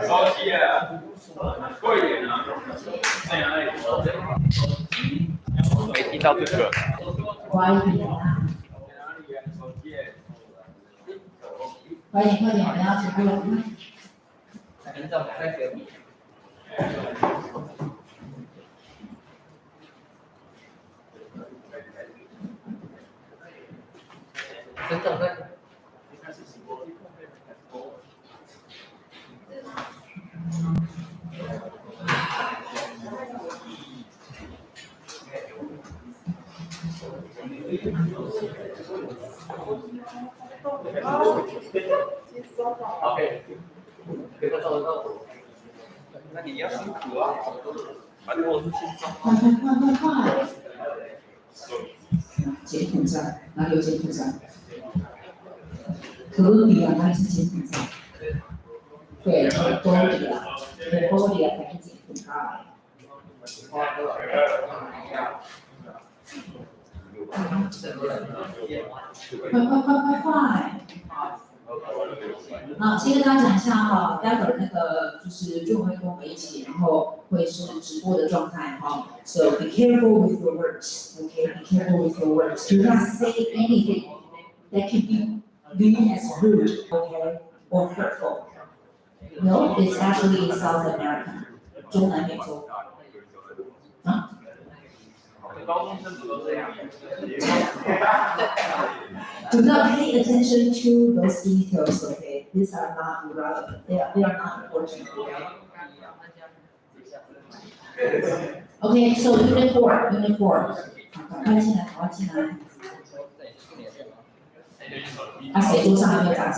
手机啊，贵一点啊。没听到这个。快一点啊！快点，快点，我要直播了。很早在给你。很早在。OK， 给他找得到。那你要辛苦啊，反正我是轻松。快！柬埔寨哪里有柬埔寨？哥伦比亚哪里是柬埔寨？对，哥伦比亚，对，哥伦比亚才是柬埔寨。快！好，先跟大家讲一下哈，待会儿那个就是就会跟我们一起，然后会是直播的状态哈。So be careful with your words, okay? Be careful with your words. Do not say anything that can be viewed as rude, okay, or hurtful. No, it's actually in South America, 中南美洲。啊？高中生都这样。Do not pay attention to those details, okay? These are not relevant. They are not important, okay? Okay, so unit 4. 赶快进来。啊，谁桌上还没有杂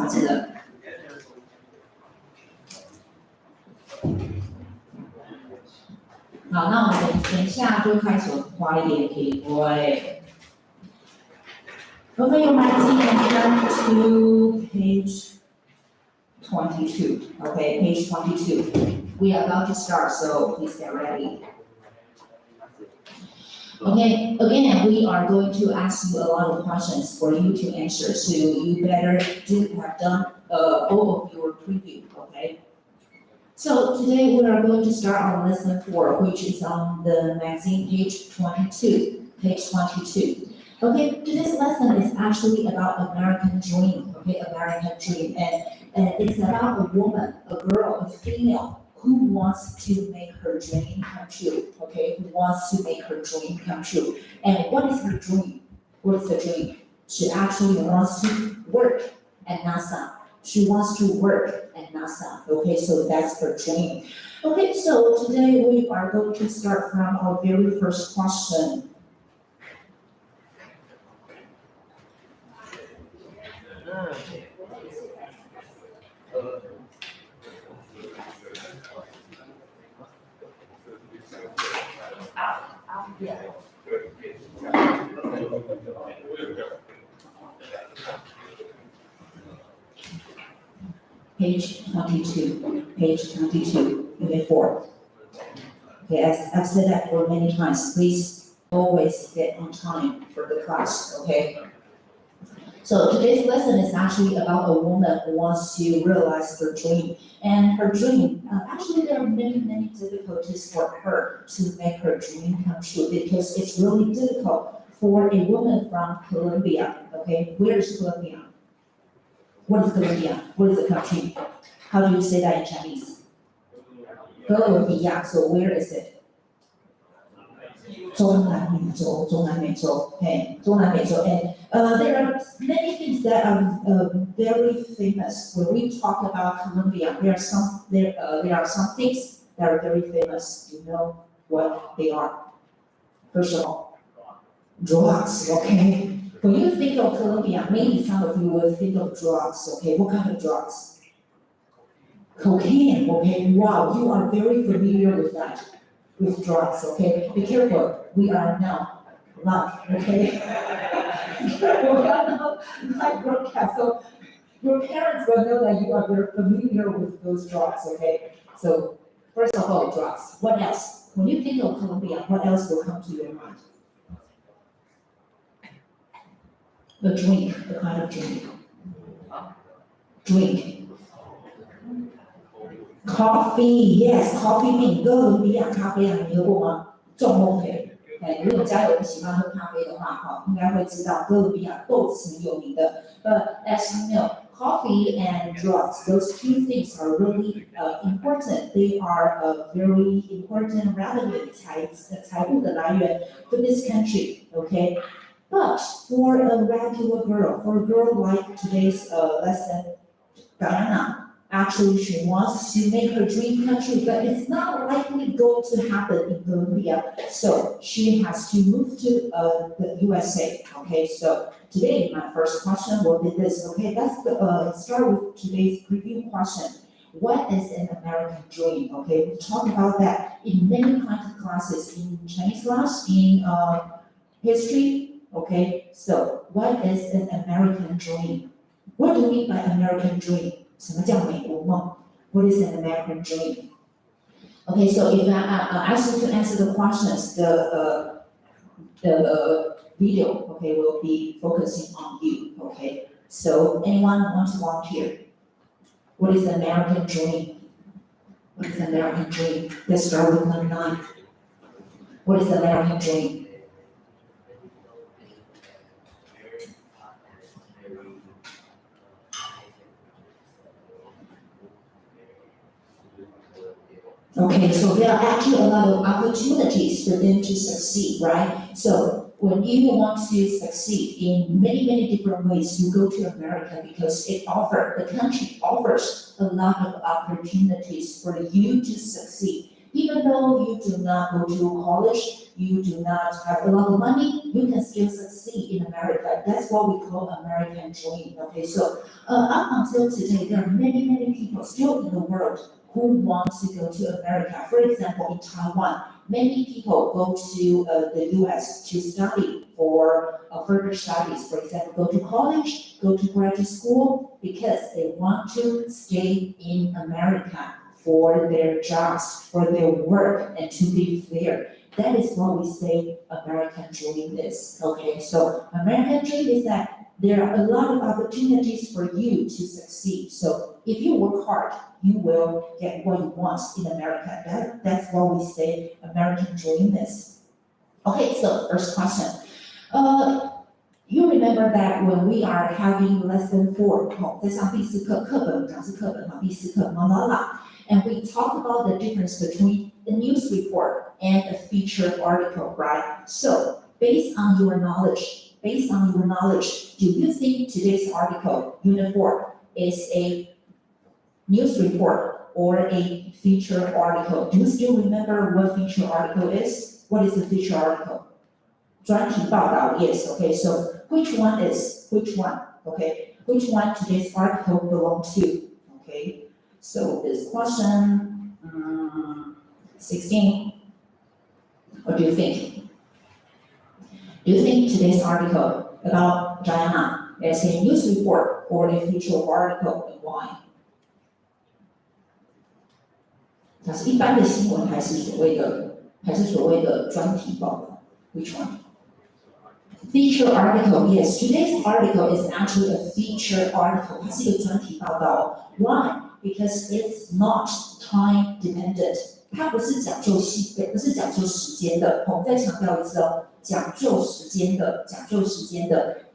志的？好，那我们等一下就开始快一点题目。Open your magazine and turn to page 22. Okay, page 22. We are about to start, so please get ready. Okay, again, we are going to ask you a lot of questions for you to answer, so you better have done all of your preview, okay? So today we are going to start on lesson 4, which is on the magazine page 22. Okay, today's lesson is actually about American dream, okay, American dream, and it's about a woman, a girl, a female who wants to make her dream come true, okay, who wants to make her dream come true. And what is her dream? What is the dream? She actually wants to work at NASA. She wants to work at NASA, okay, so that's her dream. Okay, so today we are going to start from our very first question. Page 22, unit 4. Okay, as I've said that for many times, please always get on time for the class, okay? So today's lesson is actually about a woman who wants to realize her dream. And her dream, actually there are many difficulties for her to make her dream come true because it's really difficult for a woman from Colombia, okay? Where is Colombia? What is Colombia? What is the country? How do you say that in Chinese? Colombia, so where is it? 中南美洲, okay, 中南美洲, and there are many things that are very famous. When we talk about Colombia, there are some things that are very famous. You know what they are? First of all, drugs, okay? When you think of Colombia, maybe some of you will think of drugs, okay? What kind of drugs? Cocaine, okay? Wow, you are very familiar with that. With drugs, okay? Be careful, we are now live, okay? We are now live broadcast, so your parents will know that you are very familiar with those drugs, okay? So, first of all, drugs. What else? When you think of Colombia, what else will come to your mind? The drink, the kind of drink. Drink. Coffee, yes, coffee bean， 哥伦比亚咖啡啊，你喝过吗？重烘焙。如果家有人喜欢喝咖啡的话，应该会知道哥伦比亚豆子是很有名的。But as you know, coffee and drugs, those two things are really important. They are a very important revenue 财务的来源 for this country. Okay, but for a regular girl, for a girl like today's lesson, Diana. Actually, she wants to make her dream come true, but it's not likely going to happen in Colombia. So she has to move to the USA. Okay, so today my first question will be this. Okay, let's start with today's preview question. What is an American dream? Okay, we talk about that in many kinds of classes, in Chinese class, in history. Okay, so what is an American dream? What do you mean by American dream? 什么叫美国梦 What is an American dream? Okay, so if I ask you to answer the questions, the video, okay, will be focusing on you. Okay, so anyone want to volunteer? What is an American dream? What is an American dream? Let's start with number 9. What is the American dream? Okay, so there are actually a lot of opportunities for them to succeed, right? So when you want to succeed in many different ways, you go to America because the country offers a lot of opportunities for you to succeed. Even though you do not go to college, you do not have a lot of money, you can still succeed in America. That's what we call American dream. Okay, so up until today, there are many people still in the world who want to go to America. For example, in Taiwan, many people go to the US to study for further studies. For example, go to college, go to graduate school, because they want to stay in America for their jobs, for their work, and to live there. That is what we say American dream is. Okay, so American dream is that there are a lot of opportunities for you to succeed. So if you work hard, you will get what you want in America. That's what we say American dream is. Okay, so first question. You remember that when we are having lesson 4, 在上第4课，课本讲是课本第4课 Malala, and we talk about the difference between the news report and a featured article, right? So based on your knowledge, do you think today's article, Unit 4, is a news report or a featured article? Do you still remember what featured article is? What is the featured article? 专题报道, yes, okay, so which one? Okay, which one today's article belong to? Okay, so this question, 16, what do you think? Do you think today's article about Diana is a news report or a featured article, and why? 它是一般的新闻还是所谓的专题报道 Which one? Featured article, yes. Today's article is actually a featured article. 它是一个专题报道 Why? Because it's not time dependent. 它不是讲究时间的。我们再强调一次哦，讲究时间的。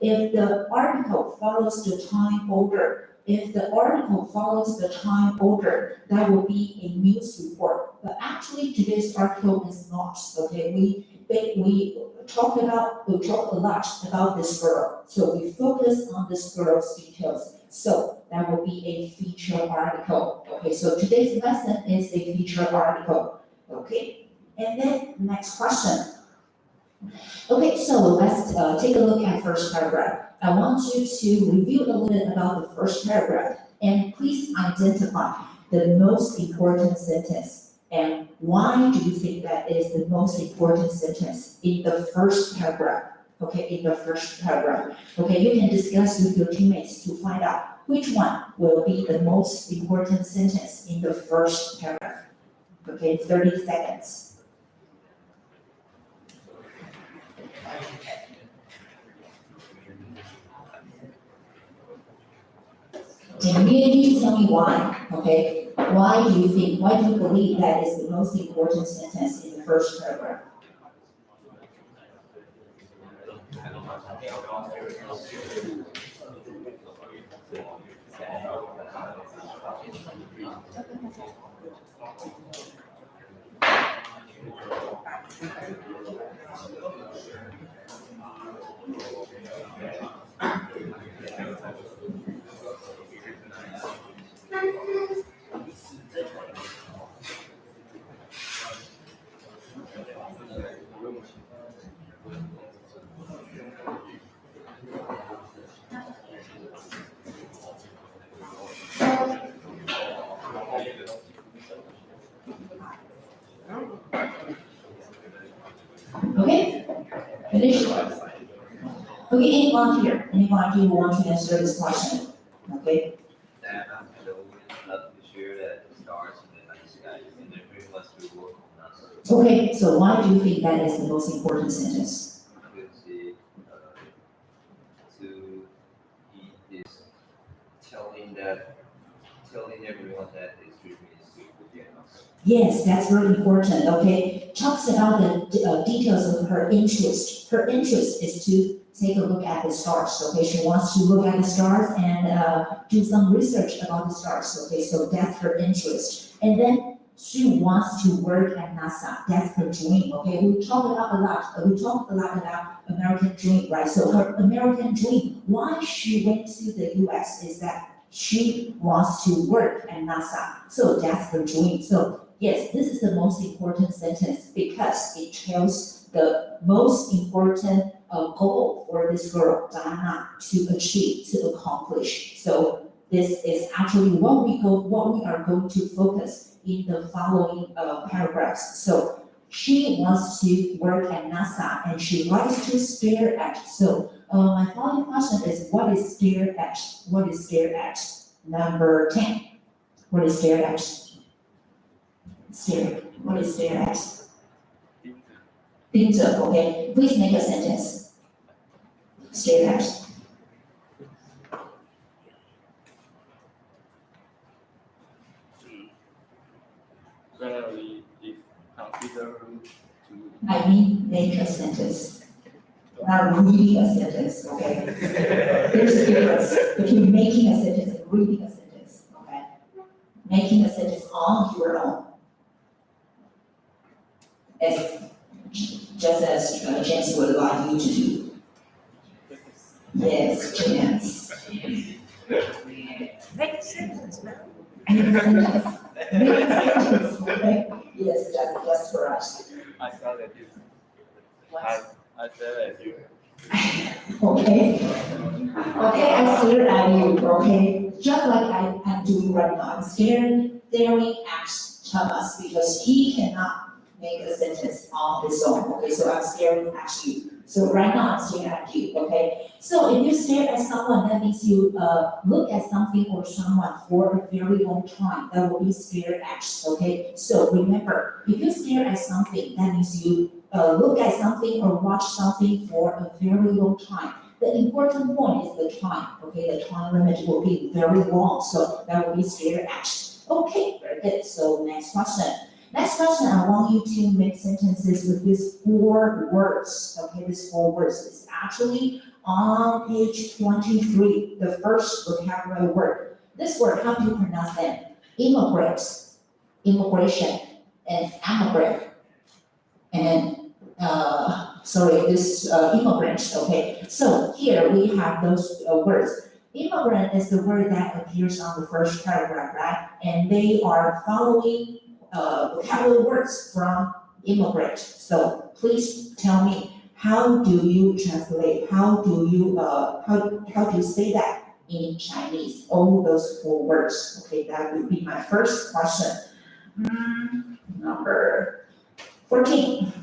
If the article follows the time order, that will be a news report. But actually, today's article is not. Okay, we talk a lot about this girl. So we focus on this girl's details. So that will be a featured article. Okay, so today's lesson is a featured article. Okay, and then next question. Okay, so let's take a look at first paragraph. I want you to review a little bit about the first paragraph, and please identify the most important sentence. And why do you think that is the most important sentence in the first paragraph? Okay, in the first paragraph. Okay, you can discuss with your teammates to find out which one will be the most important sentence in the first paragraph. Okay, 30 seconds. And really tell me why, okay? Why do you believe that is the most important sentence in the first paragraph? Okay, finish. Okay, anyone here? Anyone who want to answer this question? Okay. That love to share that the stars in the night sky and they're pretty much to work on us. Okay, so why do you think that is the most important sentence? Because to eat is telling everyone that this treatment is good for them. Yes, that's very important, okay? Talks about the details of her interest. Her interest is to take a look at the stars, okay? She wants to look at the stars and do some research about the stars, okay? So that's her interest. And then she wants to work at NASA. That's her dream, okay? We talk a lot about American dream, right? So her American dream, why she went to the US is that she wants to work at NASA. So that's her dream. So yes, this is the most important sentence because it tells the most important goal for this girl, Diana, to achieve, to accomplish. So this is actually what we are going to focus in the following paragraphs. So she wants to work at NASA and she likes to stare at. So my following question is, what is stare at? What is stare at? Number 10. What is stare at? Stare. What is stare at? 盯着, okay? Please make a sentence. Stare at. Generally, if consider to I mean, make a sentence. Not reading a sentence, okay? There's a difference between making a sentence and reading a sentence, okay? Making a sentence on your own. Just as James would like you to do. Yes, James. Make a sentence, man. Make a sentence. Make a sentence, okay? Yes, that's correct. I saw that you. I said that you. Okay? Okay, I stare at you, okay? Just like I'm doing right now. I'm staring at Thomas because he cannot make a sentence on his own, okay? So I'm staring at you. So right now I'm staring at you, okay? So if you stare at someone, that means you look at something or someone for a very long time. That will be stare at, okay? So remember, if you stare at something, that means you look at something or watch something for a very long time. The important point is the time, okay? The time limit will be very long, so that will be stare at. Okay, very good. So next question. Next question, I want you to make sentences with these 4 words, okay? These 4 words. It's actually on page 23, the first vocabulary word. This word, how do you pronounce them? Immigrant, immigration, and immigrant. And then immigrant, okay? So here we have those words. Immigrant is the word that appears on the first paragraph, right? And they are following vocabulary words from immigrant. So please tell me, how do you translate? How do you say that in Chinese? All those 4 words. Okay, that would be my first question. Number 14.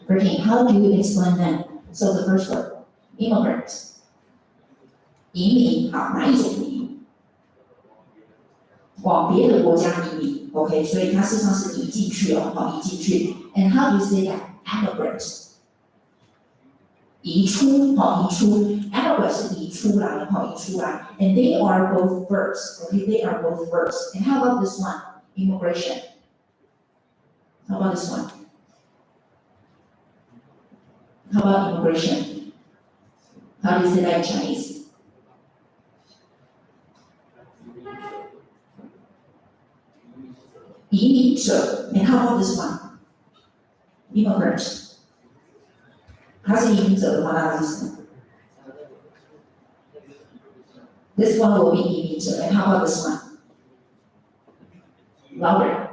13, how do you explain them? So the first word, immigrant. 移民，好，哪一种移民？往别的国家移民 ，OK， 所以它事实上是移进去哦，好，移进去。And how do you say that? Immigrant. 移出，好，移出 ，emigrate 是移出来，好，移出来 ，and they are both verbs, okay, they are both verbs. And how about this one? Immigration. How about this one? How about immigration? How do you say that in Chinese? And how about this one? Immigrant. 他是移民者的话，那是什么 ？This one will be 移民者 ，and how about this one? Louder.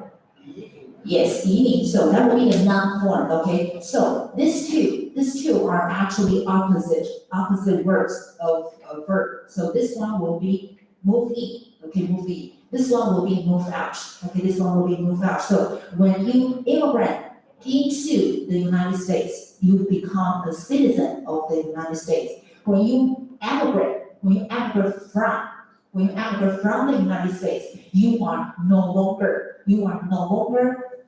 Yes, 移民. So that will be the noun form. Okay. So these two are actually opposite words of a verb. So this one will be move in. Okay, move in. This one will be move out. Okay, this one will be move out. So when you immigrate into the United States, you become a citizen of the United States. When you emigrate from the United States, you are no longer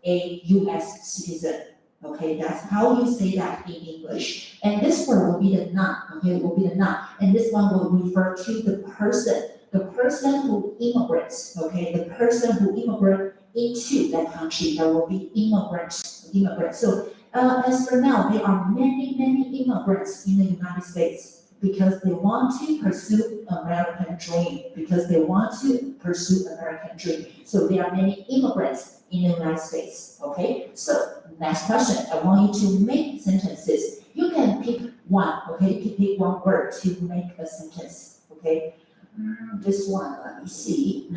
a U.S. citizen. Okay, that's how you say that in English. And this word will be the noun. Okay, it will be the noun. And this one will refer to the person who immigrates. Okay, the person who immigrates into that country. That will be immigrant. So as for now, there are many immigrants in the United States because they want to pursue American dream. So there are many immigrants in the United States. Okay. So next question. I want you to make sentences. You can pick one. Okay. You can pick one word to make a sentence. Okay. This one. Let me see.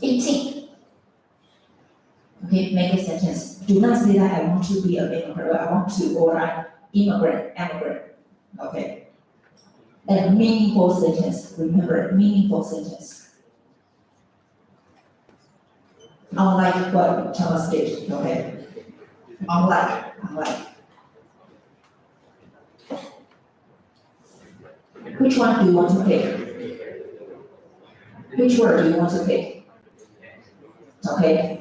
18. Okay, make a sentence. Do not say that I want to be an immigrant, or I'm immigrant. Okay. And meaningful sentence. Remember, meaningful sentence. Unlike what Thomas did. Okay. Unlike. Which one do you want to pick? Which word do you want to pick? Okay.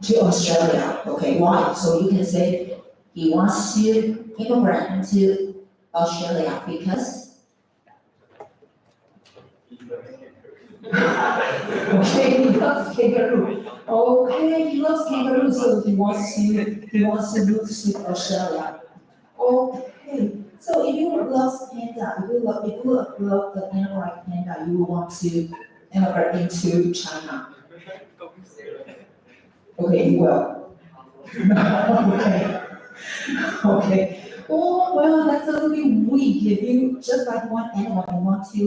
To Australia. Okay, why? So you can say he wants to immigrate to Australia because okay, he loves kangaroo. Okay, he loves kangaroo, so he wants to move to Australia. Okay. So if you love panda, if you love the animal like panda, you will want to immigrate into China. Okay, you will. Okay. Oh, well, that's a little bit weak. If you just like one animal and want to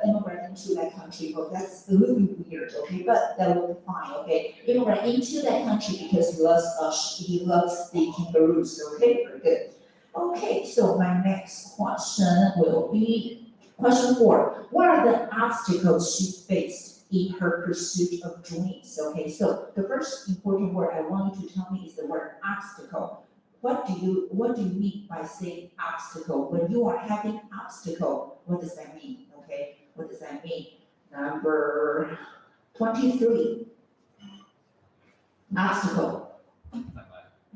immigrate into that country, well, that's a little bit weird, okay? But that will be fine, okay? Immigrate into that country because he loves the kangaroos, okay? Very good. Okay, so my next question will be question 4. What are the obstacles she faced in her pursuit of dreams? Okay, so the first important word I want you to tell me is the word obstacle. What do you mean by saying obstacle? When you are having obstacle, what does that mean? Okay, what does that mean? Number 23. Obstacle.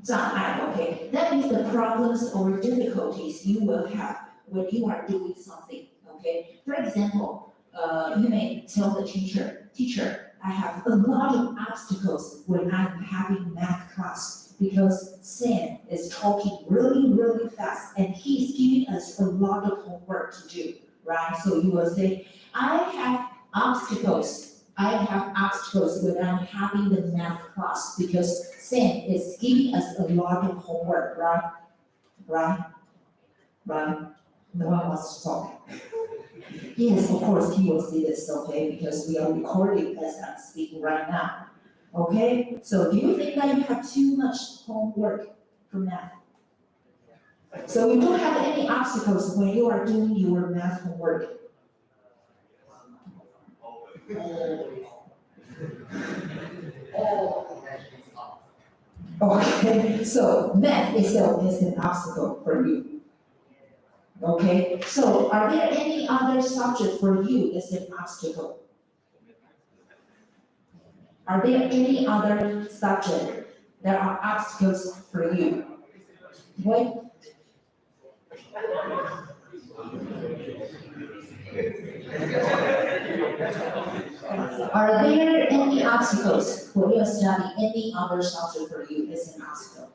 障碍, okay? That means the problems or difficulties you will have when you are doing something, okay? For example, you may tell the teacher, I have a lot of obstacles when I'm having math class because Sam is talking really fast and he's giving us a lot of homework to do, right? So you will say, I have obstacles when I'm having the math class because Sam is giving us a lot of homework, right? No one wants to talk. Yes, of course, he will see this, okay, because we are recording as I'm speaking right now. Okay, so do you think that you have too much homework for math? So you don't have any obstacles when you are doing your math homework. Okay, so math itself is an obstacle for you. Okay, so are there any other subject for you that's an obstacle? Are there any other subjects that are obstacles for you? Wait. Are there any obstacles for your study? Any other subject for you is an obstacle?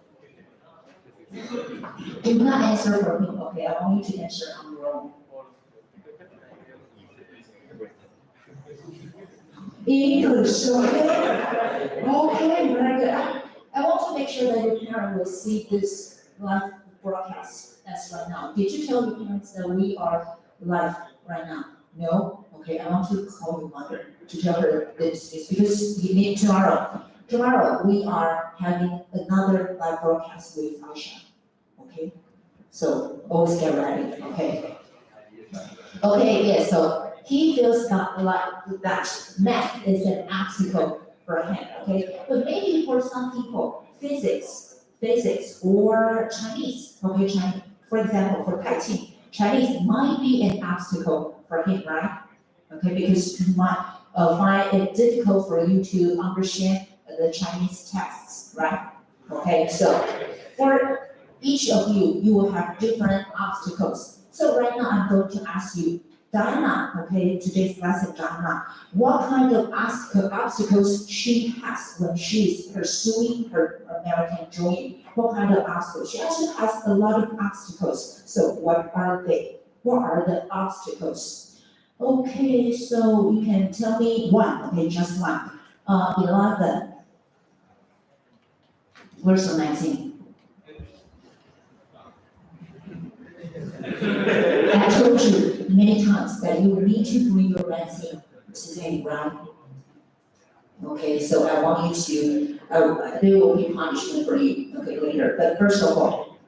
Do not answer for me, okay? I want you to answer on your own. English, okay? Okay, very good. I want to make sure that your parent will see this live broadcast as right now. Did you tell your parents that we are live right now? No? Okay, I want to call your mother to tell her this because you need tomorrow. Tomorrow we are having another live broadcast with Aisha. Okay? So always get ready, okay? Okay, yeah, so he feels that math is an obstacle for him, okay? But maybe for some people, physics or Chinese, okay, Chinese, for example, for Kai-Qing, Chinese might be an obstacle for him, right? Okay, because you might find it difficult for you to understand the Chinese texts, right? Okay, so for each of you, you will have different obstacles. So right now, I'm going to ask you, Diana, okay, today's lesson, Diana, what kind of obstacles she has when she is pursuing her American dream? What kind of obstacles? She actually has a lot of obstacles. So what are they? What are the obstacles? Okay, so you can tell me one, okay, just one. 11. Verse 19. I told you many times that you will need to bring your vaccine today, right? Okay, so I want you to, there will be punishment for you, okay, later. But first of all,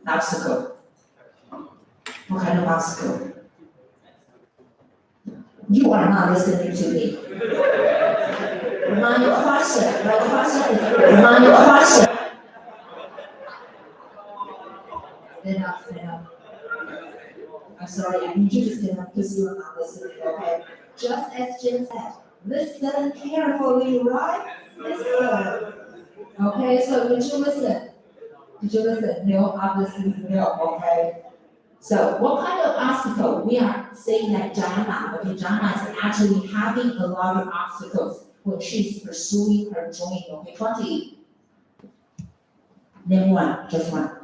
obstacle. What kind of obstacle? You are not listening to me. My question is. Stand up. I'm sorry, I need you to stand up because you are not listening, okay? Just as Jim said, listen carefully, right? Listen. Okay, so did you listen? No, obviously no, okay? So what kind of obstacle? We are saying that Jana, okay, Jana is actually having a lot of obstacles when she's pursuing her dream, okay? 20. Name one, just one.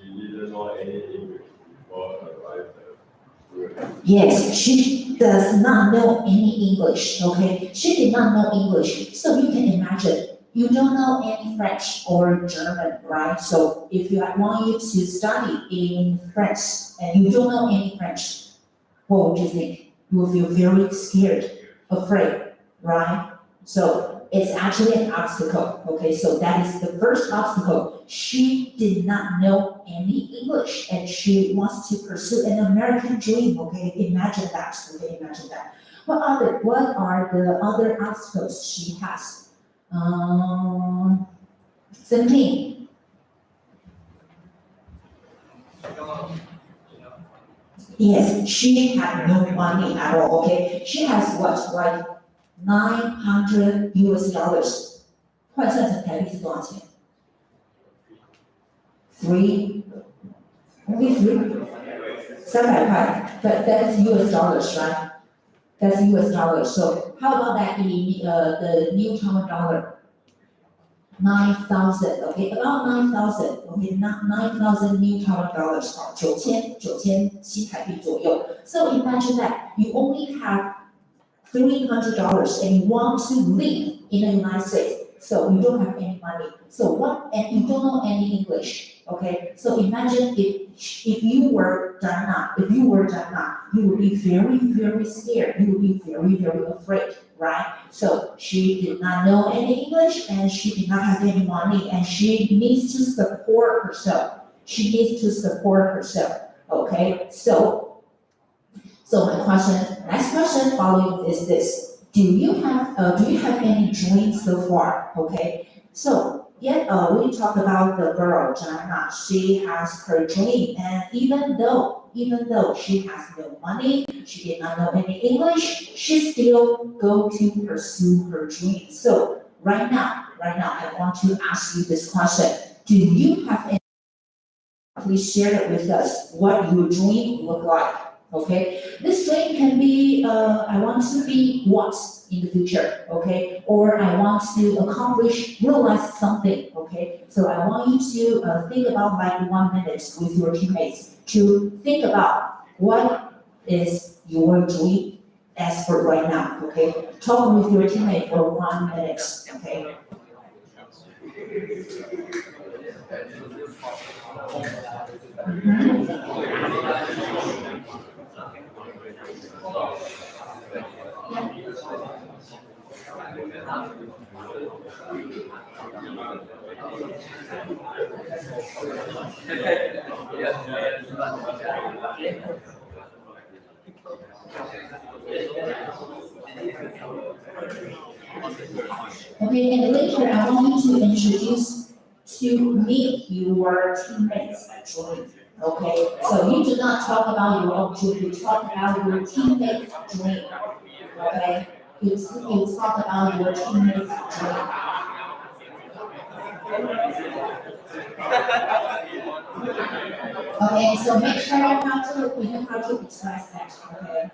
She didn't know any English before arrived there. Yes, she does not know any English, okay? She did not know English, so you can imagine, you don't know any French or German, right? So if you want you to study in French and you don't know any French, what would you think? You will feel very scared, afraid, right? So it's actually an obstacle, okay? So that is the first obstacle. She did not know any English and she wants to pursue an American dream, okay? Imagine that, okay? Imagine that. What are the other obstacles she has? 17. Yes, she had no money at all, okay? She has what, like $900 US. 换算成台币是多少钱 ？3, only 3, 300块. But that's US dollars, right? That's US dollars. So how about that in the new Taiwan dollar? 9,000, okay, about 9,000, okay, 9,000 new Taiwan dollars, 9,000新台币左右. So imagine that you only have $300 and you want to live in the United States. So you don't have any money. And you don't know any English. Okay. So imagine if you were Dana, you would be very, very scared. You would be very, very afraid, right? So she did not know any English and she did not have any money and she needs to support herself. Okay. So my next question following is this. Do you have any dreams so far? Okay. So Yeah, we talked about the girl, Joanna. She has her dream, and even though she has no money, she did not know any English, she still go to pursue her dream. So right now, I want to ask you this question. Do you have any? Please share it with us. What your dream look like? Okay, this dream can be I want to be what in the future, okay, or I want to realize something, okay. So I want you to think about like 1 minute with your teammates to think about what is your dream as for right now, okay. Talk with your teammate for 1 minute, okay. Okay, and later I want you to introduce to me your teammates' dream. Okay, so you do not talk about your own dream, you talk about your teammates' dream. Okay, you talk about your teammates' dream. Okay, so make sure you know how to express that. Okay.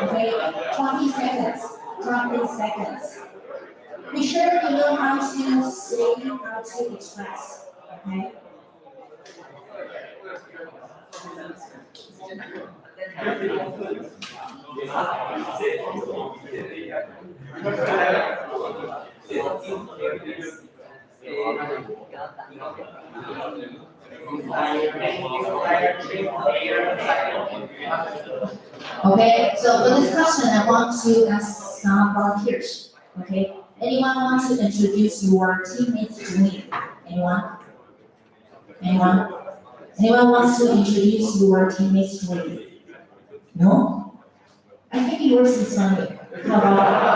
Okay, 20 seconds. 20 seconds. Be sure you know how to say, how to express. Okay. Okay, so for this question, I want to ask some volunteers. Okay, anyone want to introduce your teammates to me? Anyone? Anyone? Anyone wants to introduce your teammates to me? No? I think yours is funny. How about?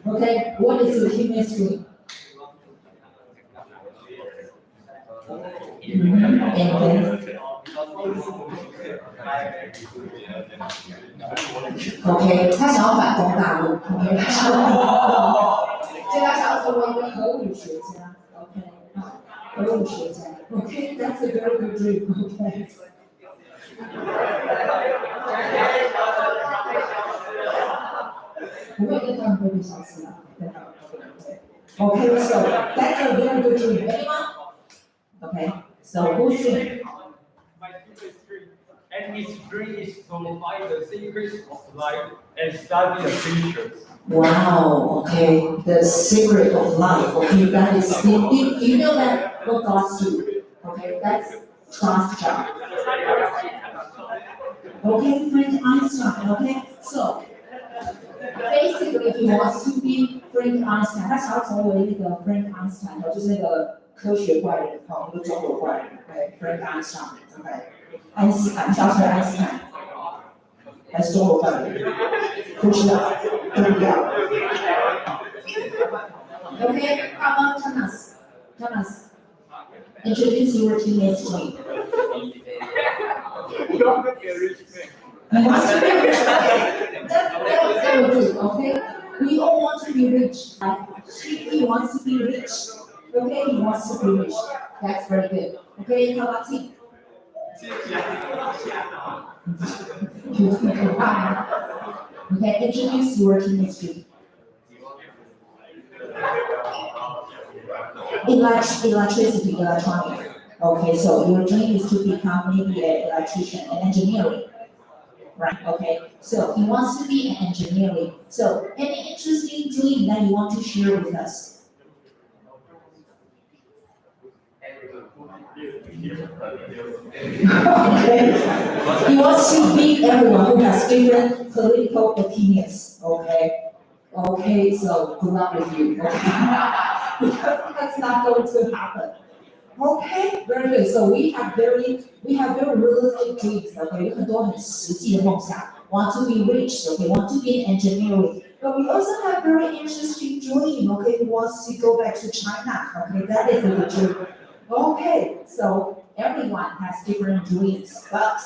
Okay, what is your teammate's dream? OK， 他想要反攻大陆，所以他想要成为一个核武学家。OK， 核武学家。OK，that's a very good dream. OK。不会跟他们会被消失啊。OK, so that's a very good dream. Anyone? Okay, so who's dream? My teammate's dream, and his dream is to find the secrets of life and study the futures. Wow, okay, the secret of life. Okay, that is, you know that what God's do. Okay, that's God's job. Okay, Frank Einstein. Okay, so basically he wants to be Frank Einstein. 他想要成为那个 Frank Einstein， 就是那个科学怪人，好，那个中国怪人，对 ，Frank Einstein，OK， 爱因斯坦，小车爱因斯坦，还是中国怪人？不知道，不知道。Okay, how about Thomas? Thomas, introduce your teammates to me. You want to be a rich man. You want to be rich, okay? That's what we do, okay? We all want to be rich. He wants to be rich. Okay, he wants to be rich. That's very good. Okay, how about T? Okay, introduce your teammates to electricity, electronic. Okay, so your dream is to become maybe an electrician, an engineering. Right, okay, so he wants to be an engineering. So any interesting dream that you want to share with us? Okay, he wants to beat everyone who has different political opinions, okay? Okay, so good luck with you, okay? Because that's not going to happen. Okay, very good. So we have very realistic dreams. Okay, 有很多很实际的梦想。Want to be rich. Okay, want to be an engineering. But we also have very interesting dream. Okay, who wants to go back to China. Okay, that is a good dream. Okay, so everyone has different dreams, but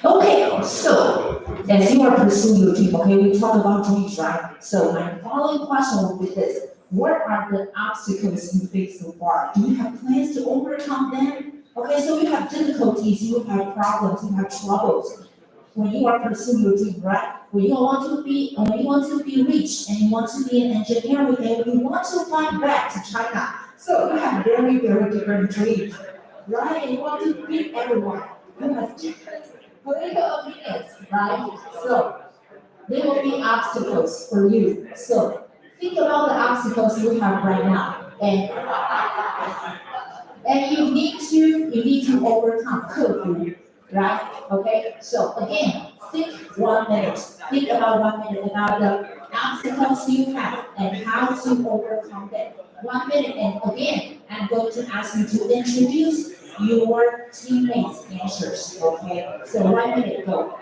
okay, so as you are pursuing your dream, okay, we talk about dreams, right? So my following question will be this: what are the obstacles you face so far? Do you have plans to overcome them? Okay, so you have difficulties, you have problems, you have troubles when you are pursuing your dream, right? When you want to be rich and you want to be an engineer and you want to fly back to China. So you have very, very different dreams, right? And you want to beat everyone who has different political opinions, right? So there will be obstacles for you. So think about the obstacles you have right now, and you need to overcome, 克服, right? Okay. So again, think 1 minute. Think about 1 minute about the obstacles you have and how to overcome them. 1 minute, and again, I'm going to ask you to introduce your teammates' answers. Okay. So 1 minute, go.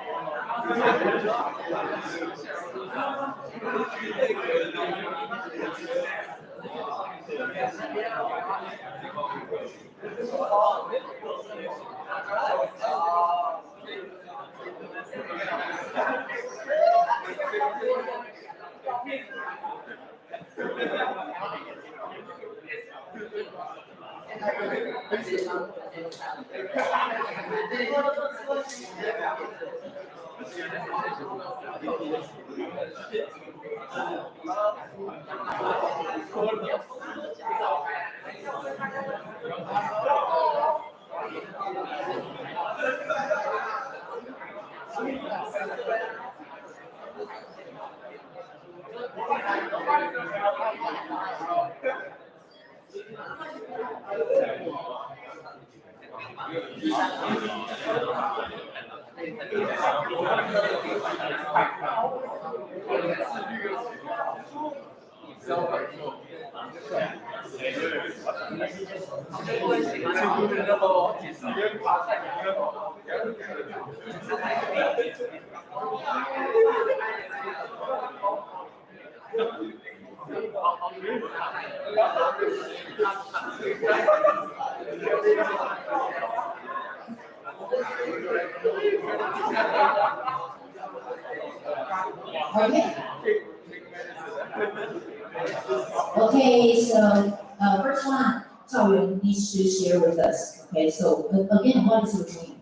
Okay, so first one, Zhao Yuan needs to share with us. Okay, so again, what is your dream?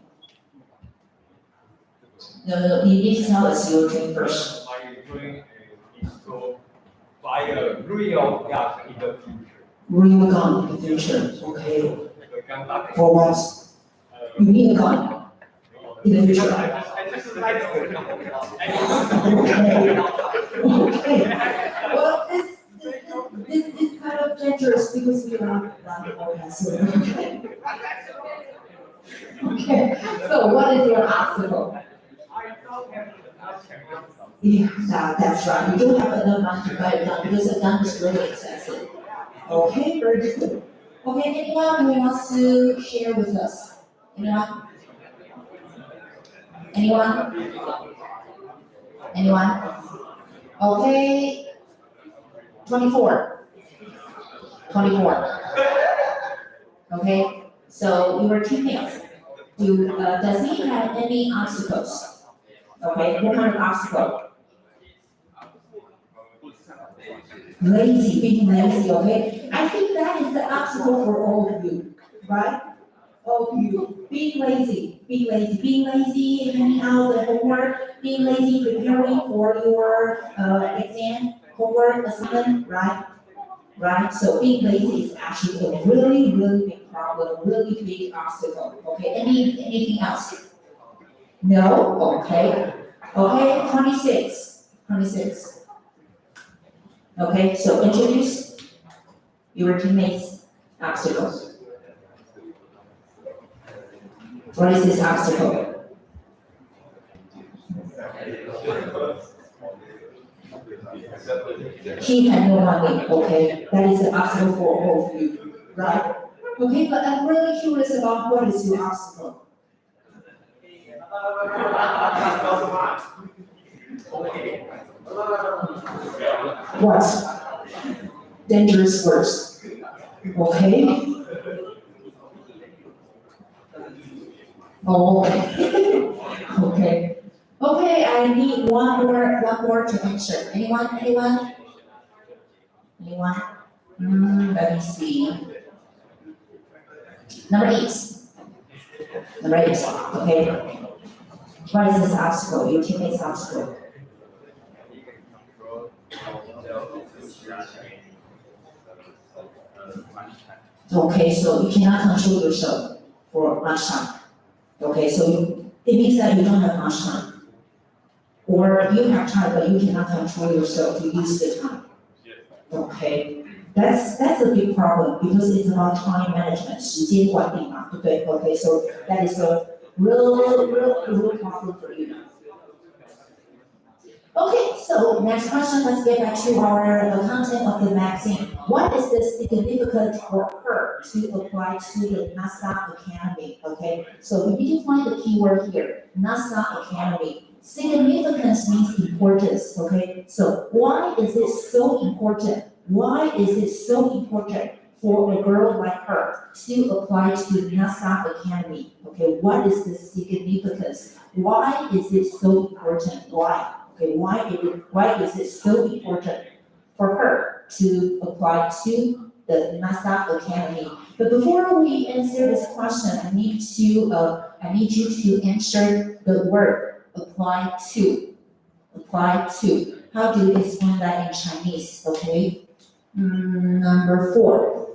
No, you need to tell us your dream first. My dream is to buy a real yacht in the future. Real gun in the future, okay. The gun that For what? You need a gun in the future. I just like the gun. Okay. Well, this kind of dangerous because we are not orgasm. Okay, so what is your obstacle? Yeah, that's right. You don't have enough money to buy a gun because a gun is really expensive. Okay, very good. Okay, anyone who wants to share with us? Anyone? Anyone? Anyone? Okay. 24. Okay, so your teammates, does he have any obstacles? Okay, what kind of obstacle? Lazy, being lazy, okay? I think that is the obstacle for all of you, right? of you being lazy, handing out the homework, being lazy, preparing for your exam, homework, assignment, right? Right? So being lazy is actually a really, really big problem, really big obstacle. Okay, anything else? No? Okay. Okay, 26. Okay, so introduce your teammates' obstacles. What is this obstacle? He had no money, okay? That is an obstacle for all of you, right? Okay, but I'm really curious about what is your obstacle? What? Dangerous words. Okay. Oh, okay. Okay, I need one more to answer. Anyone? Let me see. Number 8. Okay. What is this obstacle? Your teammate's obstacle. Okay, so you cannot control yourself for lunchtime. Okay, so it means that you don't have much time. Or you have time, but you cannot control yourself to use the time. Okay, that's a big problem because it's about time management, 时间管理嘛，对不对 ？Okay, so that is a real problem for you. Okay, so next question, let's get back to the content of the magazine. What is the significance for her to apply to the NASA Academy? Okay, so we need to find the keyword here, NASA Academy. Significance means importance, okay? So why is it so important? Why is it so important for a girl like her to apply to NASA Academy? Okay, what is the significance? Why is it so important? Why? Okay, why is it so important for her to apply to the NASA Academy? But before we answer this question, I need you to answer the word apply to. Apply to. How do you explain that in Chinese? Okay. Number 4.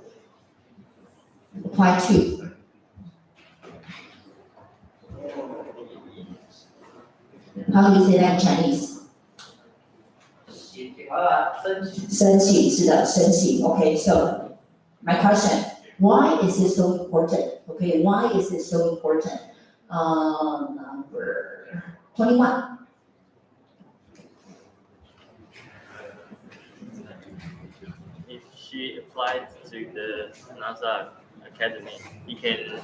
Apply to. How do you say that in Chinese? 生气，是的，生气。Okay, so my question, why is it so important? Okay, why is it so important? Number 21. If she applies to the NASA Academy, it can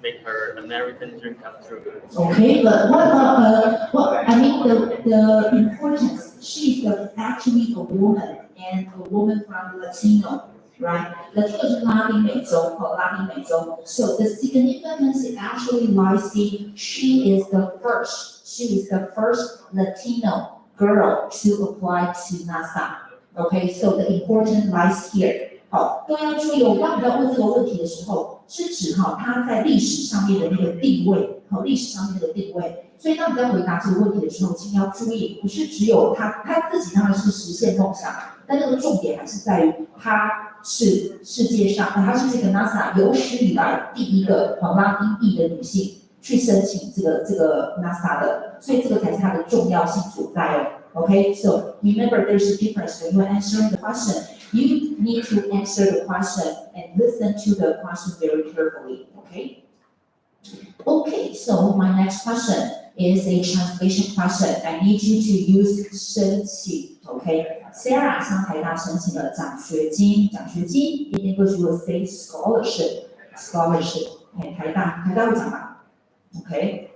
make her American dream come true. Okay, but what about the importance? She's actually a woman and a woman from Latino, right? Latino 是拉丁美洲，拉丁美洲。So the significance actually lies in she is the first Latino girl to apply to NASA. Okay, so the importance lies here. 好，各位要注意，我刚才问这个问题的时候，是指她在历史上面的那个地位，历史上面那个地位。所以当你在回答这个问题的时候，请要注意，不是只有她自己当然是实现梦想，但那个重点还是在于她是世界上，她是这个 NASA 有史以来第一个拉丁裔的女性去申请这个 NASA 的，所以这个才是它的重要性所在哦。Okay, so remember there's a difference when you're answering the question. You need to answer the question and listen to the question very carefully, okay? Okay, so my next question is a translation question. I need you to use 申请 okay? Sarah 上台大申请了奖学金 in English we will say scholarship. Okay, 台大会讲吧 okay?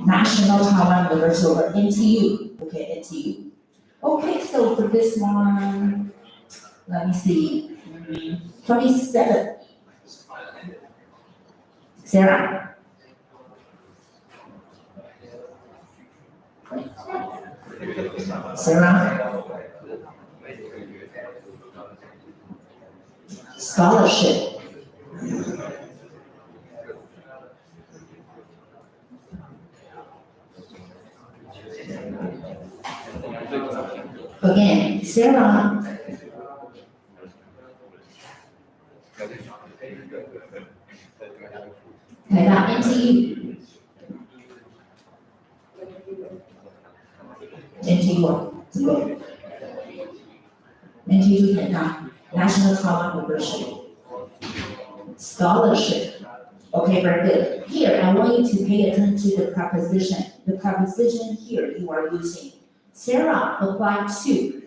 National Taiwan University or NTU, okay, NTU. Okay, so for this one, let me see, 27. Sarah. Scholarship. Sarah. 台大 NTU。NTU 这个 NTU 台大 National Taiwan University scholarship. Okay, very good. Here, I want you to pay attention to the preposition. The preposition here you are using. Sarah applied to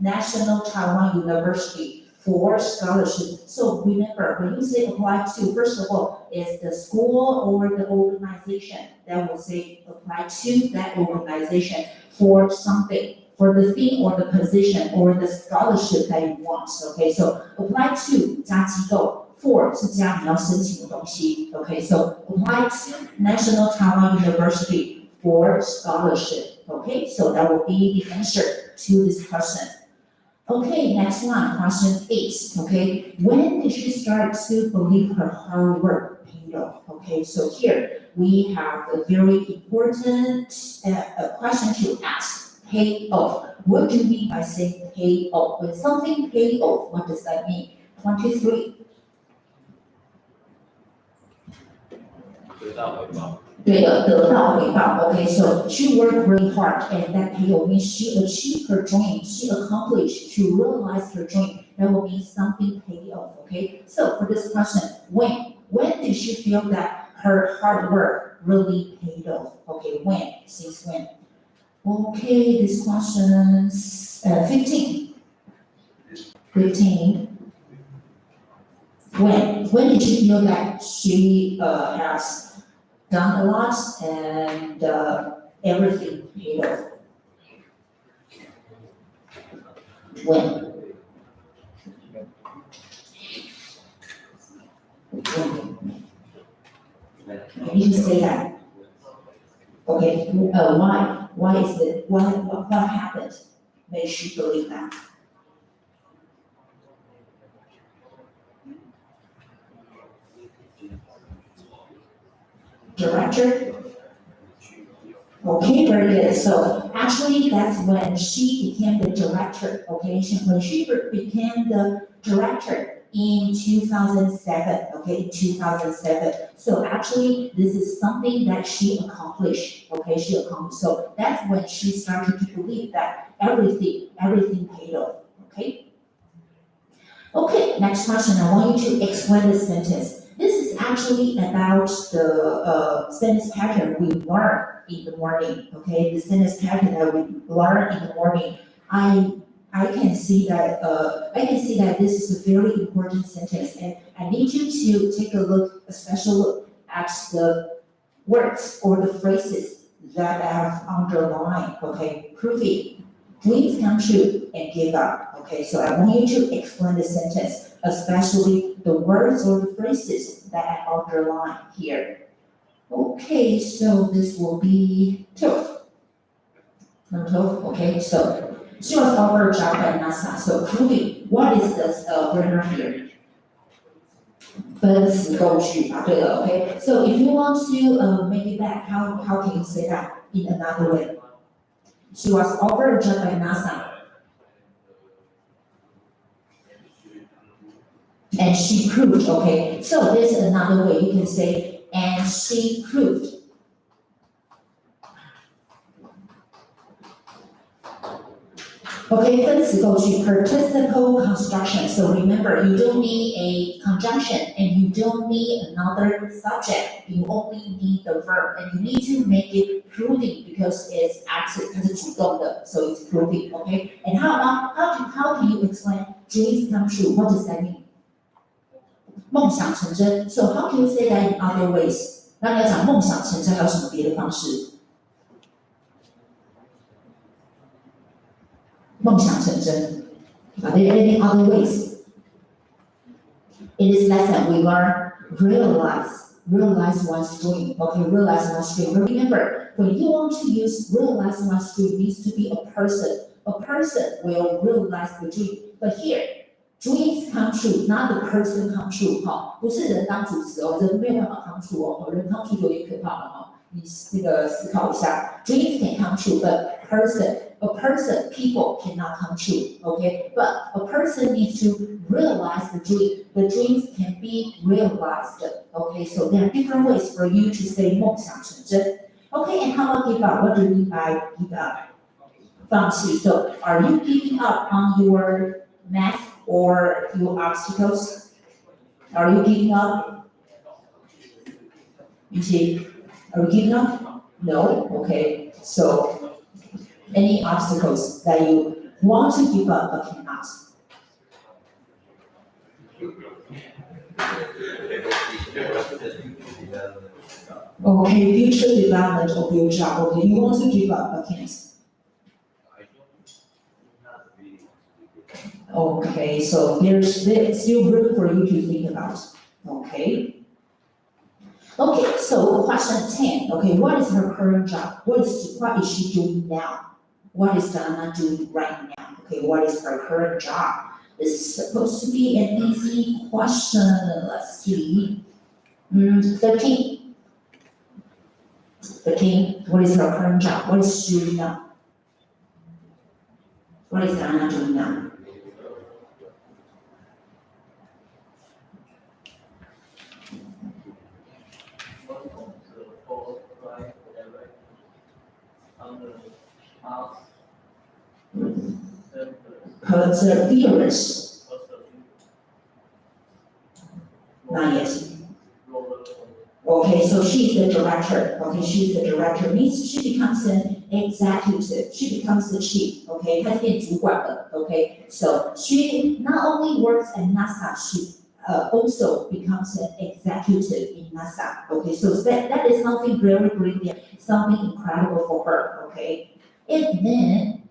National Taiwan University for scholarship. So remember, when you say apply to, first of all, is the school or the organization that will say apply to that organization for something, for the thing or the position or the scholarship that you want. Okay, so apply to 加机构 for 是加你要申请的东西。Okay, so apply to National Taiwan University for scholarship. Okay, so that will be the answer to this question. Okay, next one, question 8. Okay, when did she start to believe her hard work paid off? Okay, so here we have a very important question to ask. Pay off. What do you mean by saying pay off? When something pay off, what does that mean? 23. 得到回报。对的，得到回报。Okay, so she worked really hard, and that pay off means she achieved her dream. She accomplished to realize her dream. That will mean something paid off. Okay, so for this question, when did she feel that her hard work really paid off? Okay, when? Since when? Okay, this question's 15. 15. When did she feel that she has done a lot and everything paid off? When? Can you just say that? Okay, why? Why is it? What happened? Made she believe that? Director? Okay, very good. So actually, that's when she became the director. Okay, when she became the director in 2007. Okay, 2007. So actually, this is something that she accomplished. Okay, she accomplished. So that's when she started to believe that everything paid off. Okay. Okay, next question. I want you to explain the sentence. This is actually about the sentence pattern we learned in the morning. Okay, the sentence pattern that we learned in the morning. I can see that this is a very important sentence, and I need you to take a special look at the words or the phrases that I have underlined. Okay, proving dreams come true and give up. Okay, so I want you to explain the sentence, especially the words or the phrases that I underline here. Okay, so this will be 12. Number 12, okay, so she was offered a job at NASA. So proving, what is this grammar here? 分词构句吧，对了 ，okay. So if you want to make it back, how can you say that in another way? She was offered a job at NASA. And she proved, okay. So there's another way you can say, and she proved. Okay, 分词构句 participle construction. So remember, you don't need a conjunction and you don't need another subject. You only need the verb, and you need to make it proving because it's active, 它是主动的, so it's proving. Okay. And how can you explain dreams come true? What does that mean? 梦想成真. So how can you say that in other ways? 那你要讲梦想成真，还有什么别的方式？梦想成真. Are there any other ways? In this lesson, we learn realize one's dream. Okay, realize one's dream. But remember, when you want to use realize one's dream, it needs to be a person. A person will realize the dream. But here, dreams come true, not the person come true. 哈，不是人当主词哦，人没有办法 come true 哦，人 come true 有点可怕了哈。你那个思考一下 ，dreams can come true, but person people cannot come true, okay? But a person needs to realize the dream. The dreams can be realized, okay? So there are different ways for you to say 梦想成真. Okay, and how about give up? What do you mean by give up? 放弃. So are you giving up on your math or your obstacles? Are you giving up? You see, are you giving up? No? Okay, so any obstacles that you want to give up but cannot? Okay, future development of your job. Okay, you want to give up but can't. Okay, so there's still room for you to think about. Okay. Okay, so question 10. Okay, what is her current job? What is she doing now? What is Donna doing right now? Okay, what is her current job? This is supposed to be an easy question. Let's see. 13. 13. What is her current job? What is she doing now? What is Donna doing now? Perseverance. Not yet. Okay, so she's the director. Okay, she's the director. Means she becomes an executive. She becomes the chief. Okay, 她变主管了. Okay, so she not only works at NASA, she also becomes an executive in NASA. Okay, so that is something very brilliant, something incredible for her. Okay, and then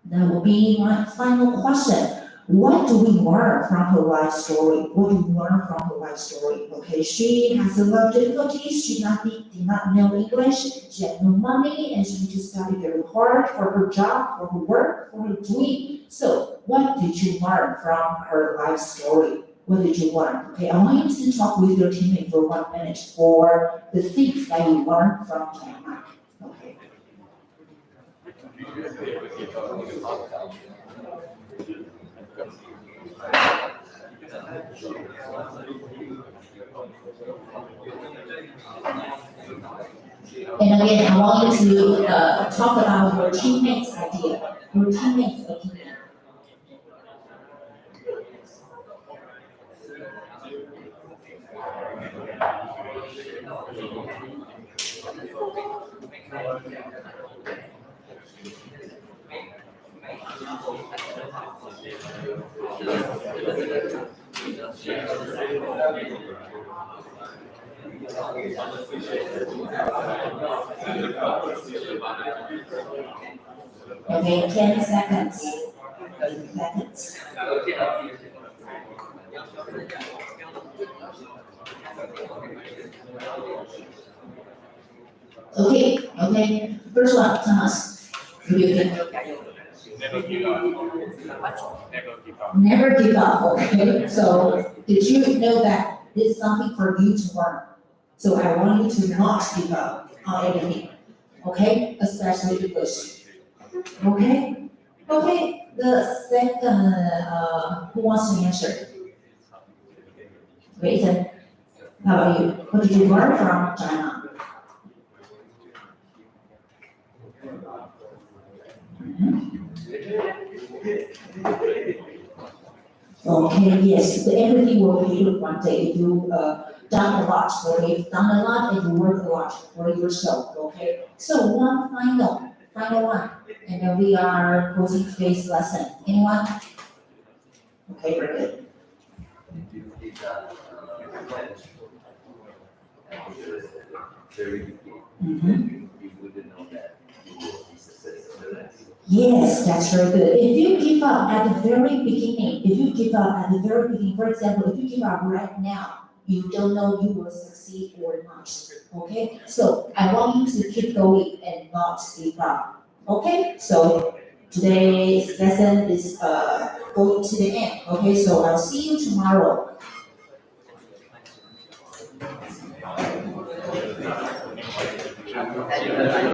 that will be my final question. What do we learn from her life story? What do we learn from her life story? Okay, she has a lot of difficulties. She did not know English. She had no money, and she had to study very hard for her job, for her work, for her dream. So, what did you learn from her life story? What did you learn? Okay, I want you to talk with your teammate for 1 minute for the things that you learned from China. Okay. And again, I want you to talk about your teammates' idea, your teammates' opinion. Okay, 10 seconds. 10 seconds. Okay. First one, Thomas. What do you think? Never give up. Never give up. Never give up, okay? So, did you know that this is something for you to learn? So, I want you to not give up on anything, okay? Especially English. Okay? Okay, the second, who wants to answer? Ethan, how about you? What did you learn from China? Okay, yes, everything will pay you one day if you done a lot, okay? You've done a lot and you work a lot for yourself, okay? So one final one, and then we are closing today's lesson. Anyone? Okay, very good. You wouldn't know that you will be successful. Yes, that's very good. If you give up at the very beginning, for example, if you give up right now, you don't know you will succeed or not. Okay? So I want you to keep going and not give up. Okay? So today's lesson is going to the end. Okay, so I'll see you tomorrow.